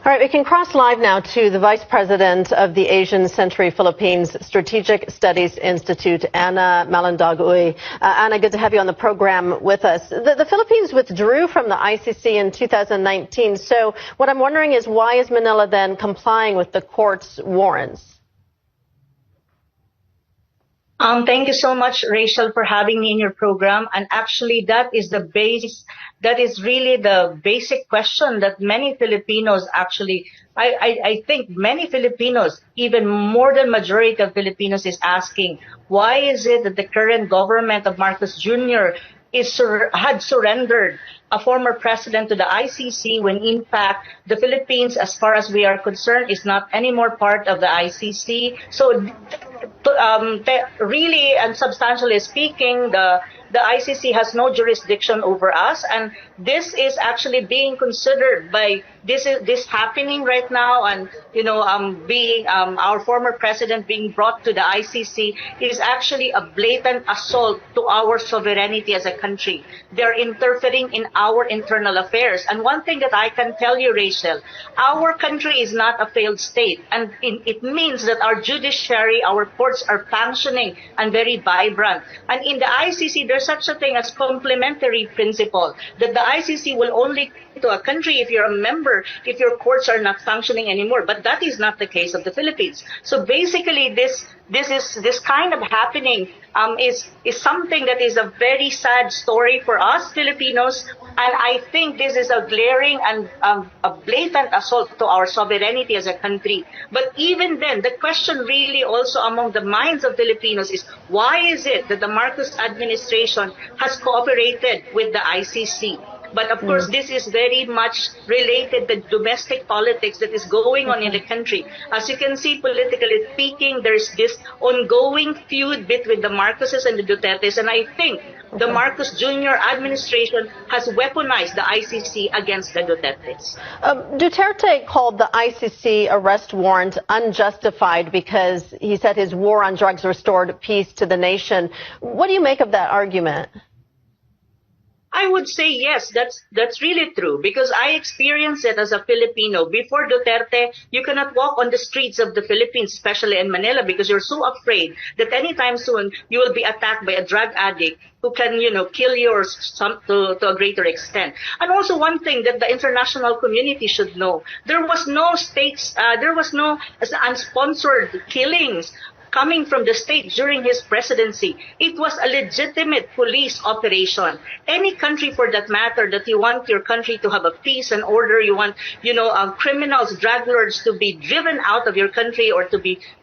All right, we can cross live now to the Vice President of the Asian Century Philippines Strategic Studies Institute, Ana Malindaug-Uy. Ana, good to have you on the program with us. The Philippines withdrew from the ICC in 2019. So what I'm wondering is, why is Manila then complying with the court's warrants? Thank you so much, Rachel, for having me in your program. And actually, that is really the basic question that many Filipinos I think many Filipinos, even more than majority of Filipinos, is asking, why is it that the current government of Marcos Jr. had surrendered a former president to the ICC when in fact the Philippines, as far as we are concerned, is not anymore part of the ICC. So really and substantially speaking, the ICC has no jurisdiction over us, and this is actually being considered by this happening right now, and being our former president being brought to the ICC is actually a blatant assault to our sovereignty as a country. They're interfering in our internal affairs, and one thing that I can tell you, Rachel, our country is not a failed state, and it means that our judiciary, our courts are functioning and very vibrant. And in the ICC, there's such a thing as complementary principle, that the ICC will only to a country if you're a member, if your courts are not functioning anymore. But that is not the case of the Philippines. So basically, this kind of happening is something that is a very sad story for us Filipinos, and I think this is a glaring and a blatant assault to our sovereignty as a country. But even then, the question really also among the minds of Filipinos is, why is it that the Marcos administration has cooperated with the ICC? But of course, this is very much related to domestic politics that is going on in the country. As you can see, politically speaking, there's this ongoing feud between the Marcoses and the Dutertes. And I think the Marcos Jr. administration has weaponized the ICC against the Dutertes. Duterte called the ICC arrest warrant unjustified because he said his war on drugs restored peace to the nation. What do you make of that argument? I would say yes, that's really true, because I experienced it as a Filipino. Before Duterte, you cannot walk on the streets of the Philippines, especially in Manila, because you're so afraid that anytime soon you will be attacked by a drug addict who can, kill you or to a greater extent. And also one thing that the international community should know, there was no unsponsored killings coming from the state during his presidency. It was a legitimate police operation. Any country, for that matter, that you want your country to have a peace and order, you want, criminals, drug lords to be driven out of your country or to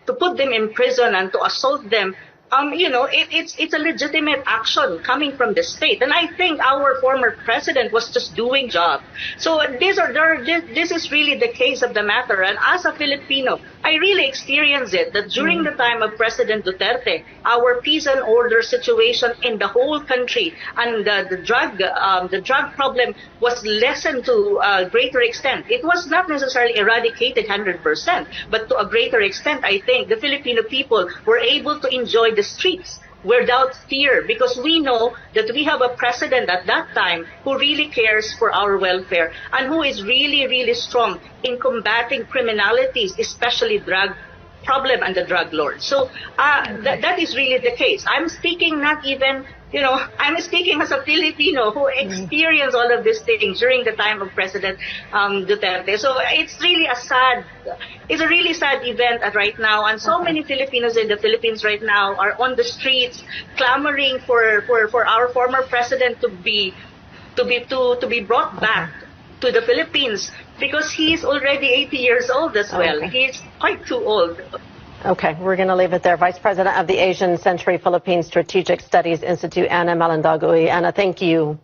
put them in prison and to assault them. It's a legitimate action coming from the state, and I think our former president was just doing job. So this is really the case of the matter. And as a Filipino, I really experienced it that during the time of President Duterte, our peace and order situation in the whole country and the drug problem was lessened to a greater extent. It was not necessarily eradicated 100%, but to a greater extent, I think the Filipino people were able to enjoy the streets without fear, because we know that we have a president at that time who really cares for our welfare and who is really, really strong in combating criminalities, especially drug problem and the drug lords. So that is really the case. I'm speaking not even, I'm speaking as a Filipino who experienced all of these things during the time of President Duterte. So it's really a really sad event right now, and so many Filipinos in the Philippines right now are on the streets clamoring for our former president to be brought back to the Philippines, because he's already 80 years old as well. He's quite too old. Okay, we're going to leave it there. Vice President of the Asian Century Philippines Strategic Studies Institute, Ana Malindaug-Uy. Ana, thank you.